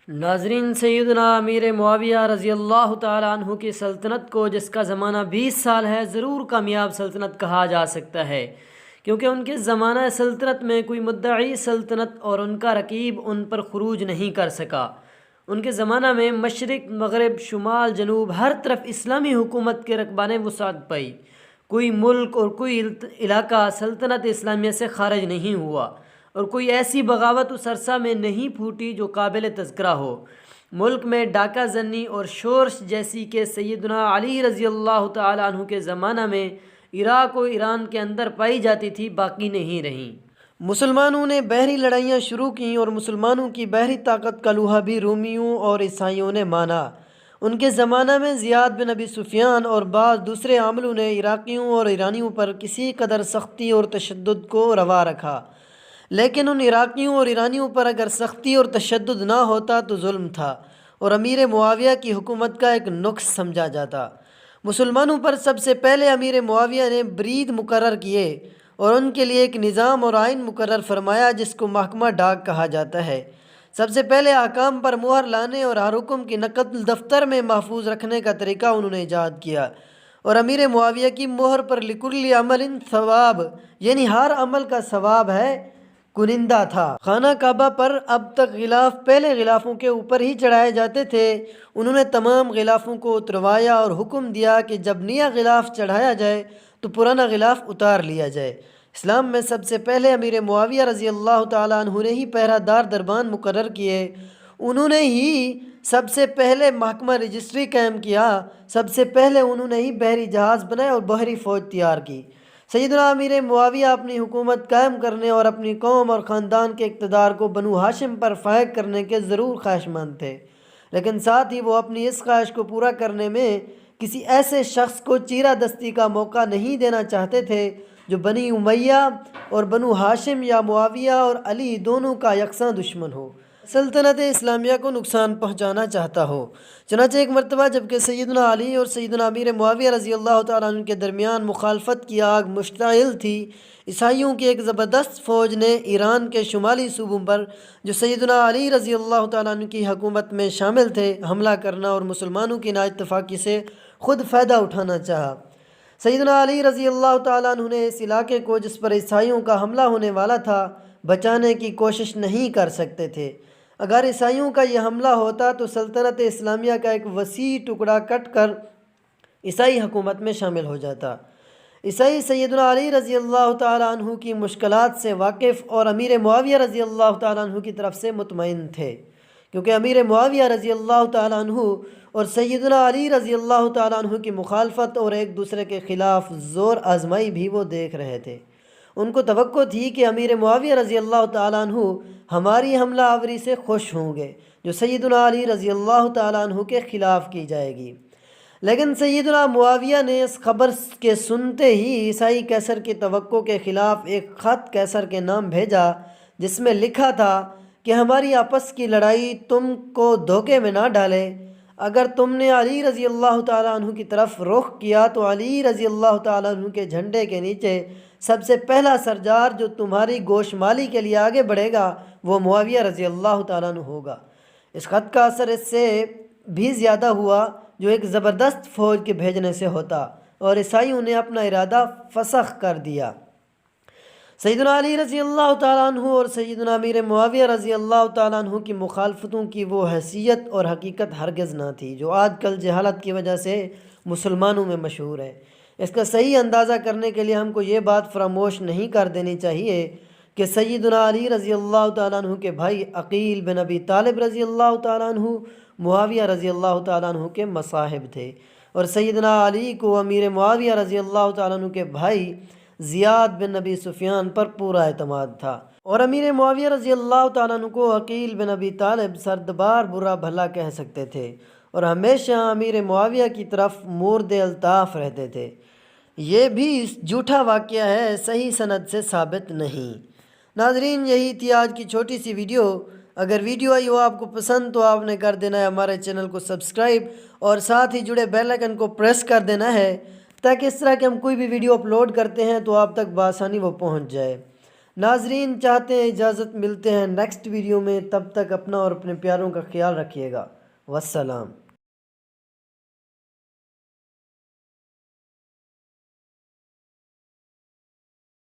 ناظرین، سیدنا امیر معاویہ رضی اللہ تعالیٰ عنہ کی سلطنت کو، جس کا زمانہ 20 سال ہے، ضرور کامیاب سلطنت کہا جا سکتا ہے، کیونکہ ان کے زمانہ سلطنت میں کوئی مدعی سلطنت اور ان کا رقیب ان پر خروج نہیں کر سکا۔ ان کے زمانہ میں مشرق، مغرب، شمال، جنوب، ہر طرف اسلامی حکومت کے رقبہ نے وسعت پائی۔ کوئی ملک اور کوئی علاقہ سلطنت اسلامیہ سے خارج نہیں ہوا، اور کوئی ایسی بغاوت اس عرصہ میں نہیں پھوٹی جو قابل تذکرہ ہو۔ ملک میں ڈاکہ زنی اور شورش جیسی کہ سیدنا علی رضی اللہ تعالیٰ عنہ کے زمانہ میں عراق و ایران کے اندر پائی جاتی تھی، باقی نہیں رہیں۔ مسلمانوں نے بحری لڑائیاں شروع کیں، اور مسلمانوں کی بحری طاقت کا لوہا بھی رومیوں اور عیسائیوں نے مانا۔ ان کے زمانہ میں زیاد بن ابی سفیان اور بعض دوسرے عاملوں نے عراقیوں اور ایرانیوں پر کسی قدر سختی اور تشدد کو روا رکھا، لیکن ان عراقیوں اور ایرانیوں پر اگر سختی اور تشدد نہ ہوتا تو ظلم تھا، اور امیر معاویہ کی حکومت کا ایک نقص سمجھا جاتا۔ مسلمانوں پر سب سے پہلے امیر معاویہ نے برید مقرر کیے، اور ان کے لیے ایک نظام اور آئین مقرر فرمایا جس کو محکمہ ڈاک کہا جاتا ہے۔ سب سے پہلے احکام پر مہر لانے اور ہر حکم کی نقل دفتر میں محفوظ رکھنے کا طریقہ انہوں نے ایجاد کیا، اور امیر معاویہ کی مہر پر لکل عمل ثواب، یعنی ہر عمل کا ثواب ہے، کنندہ تھا۔ خانہ کعبہ پر اب تک غلاف پہلے غلافوں کے اوپر ہی چڑھائے جاتے تھے، انہوں نے تمام غلافوں کو اتروایا اور حکم دیا کہ جب نیا غلاف چڑھایا جائے تو پرانا غلاف اتار لیا جائے۔ اسلام میں سب سے پہلے امیر معاویہ رضی اللہ تعالیٰ عنہ نے ہی پہرہ دار دربان مقرر کیے، انہوں نے ہی سب سے پہلے محکمہ رجسٹری قائم کیا، سب سے پہلے انہوں نے ہی بحری جہاز بنائے اور بحری فوج تیار کی۔ سیدنا امیر معاویہ اپنی حکومت قائم کرنے اور اپنی قوم اور خاندان کے اقتدار کو بنو ہاشم پر فائق کرنے کے ضرور خواہشمند تھے، لیکن ساتھ ہی وہ اپنی اس خواہش کو پورا کرنے میں کسی ایسے شخص کو چیرہ دستی کا موقع نہیں دینا چاہتے تھے جو بنی امیہ اور بنو ہاشم یا معاویہ اور علی دونوں کا یکساں دشمن ہو، سلطنت اسلامیہ کو نقصان پہنچانا چاہتا ہو۔ چنانچہ ایک مرتبہ جبکہ سیدنا علی اور سیدنا امیر معاویہ رضی اللہ تعالیٰ عنہ کے درمیان مخالفت کی آگ مشتعل تھی، عیسائیوں کی ایک زبردست فوج نے ایران کے شمالی صوبوں پر جو سیدنا علی رضی اللہ تعالیٰ عنہ کی حکومت میں شامل تھے حملہ کرنا اور مسلمانوں کی نااتفاقی سے خود فائدہ اٹھانا چاہا۔ سیدنا علی رضی اللہ تعالیٰ عنہ نے اس علاقے کو جس پر عیسائیوں کا حملہ ہونے والا تھا بچانے کی کوشش نہیں کر سکتے تھے۔ اگر عیسائیوں کا یہ حملہ ہوتا تو سلطنت اسلامیہ کا ایک وسیع ٹکڑا کٹ کر عیسائی حکومت میں شامل ہو جاتا۔ عیسائی سیدنا علی رضی اللہ تعالیٰ عنہ کی مشکلات سے واقف اور امیر معاویہ رضی اللہ تعالیٰ عنہ کی طرف سے مطمئن تھے، کیونکہ امیر معاویہ رضی اللہ تعالیٰ عنہ اور سیدنا علی رضی اللہ تعالیٰ عنہ کی مخالفت اور ایک دوسرے کے خلاف زور آزمائی بھی وہ دیکھ رہے تھے۔ ان کو توقع تھی کہ امیر معاویہ رضی اللہ تعالیٰ عنہ ہماری حملہ آوری سے خوش ہوں گے جو سیدنا علی رضی اللہ تعالیٰ عنہ کے خلاف کی جائے گی، لیکن سیدنا معاویہ نے اس خبر کے سنتے ہی عیسائی قیصر کی توقع کے خلاف ایک خط قیصر کے نام بھیجا جس میں لکھا تھا کہ ہماری آپس کی لڑائی تم کو دھوکے میں نہ ڈالے، اگر تم نے علی رضی اللہ تعالیٰ عنہ کی طرف رخ کیا تو علی رضی اللہ تعالیٰ عنہ کے جھنڈے کے نیچے سب سے پہلا سرجار جو تمہاری گوش مالی کے لیے آگے بڑھے گا وہ معاویہ رضی اللہ تعالیٰ عنہ ہوگا۔ اس خط کا اثر اس سے بھی زیادہ ہوا جو ایک زبردست فوج کے بھیجنے سے ہوتا، اور عیسائیوں نے اپنا ارادہ فسخ کر دیا۔ سیدنا علی رضی اللہ تعالیٰ عنہ اور سیدنا امیر معاویہ رضی اللہ تعالیٰ عنہ کی مخالفتوں کی وہ حیثیت اور حقیقت ہرگز نہ تھی جو آج کل جہالت کی وجہ سے مسلمانوں میں مشہور ہے۔ اس کا صحیح اندازہ کرنے کے لیے ہم کو یہ بات فراموش نہیں کر دینی چاہیے کہ سیدنا علی رضی اللہ تعالیٰ عنہ کے بھائی عقیل بن ابی طالب رضی اللہ تعالیٰ عنہ معاویہ رضی اللہ تعالیٰ عنہ کے مصاحب تھے، اور سیدنا علی کو امیر معاویہ رضی اللہ تعالیٰ عنہ کے بھائی زیاد بن ابی سفیان پر پورا اعتماد تھا، اور امیر معاویہ رضی اللہ تعالیٰ عنہ کو عقیل بن ابی طالب سردبار برا بھلا کہہ سکتے تھے، اور ہمیشہ امیر معاویہ کی طرف مورد الطاف رہتے تھے۔ یہ بھی جھوٹا واقعہ ہے، صحیح سند سے ثابت نہیں۔ ناظرین، یہی تھی آج کی چھوٹی سی ویڈیو۔ اگر ویڈیو آئی ہو آپ کو پسند تو آپ نے کر دینا ہے ہمارے چینل کو سبسکرائب، اور ساتھ ہی جڑے بیل آئیکن کو پریس کر دینا ہے تاکہ اس طرح کہ ہم کوئی بھی ویڈیو اپلوڈ کرتے ہیں تو آپ تک بآسانی وہ پہنچ جائے۔ ناظرین چاہتے ہیں اجازت، ملتے ہیں نیکسٹ ویڈیو میں، تب تک اپنا اور اپنے پیاروں کا خیال رکھیے گا۔ والسلام۔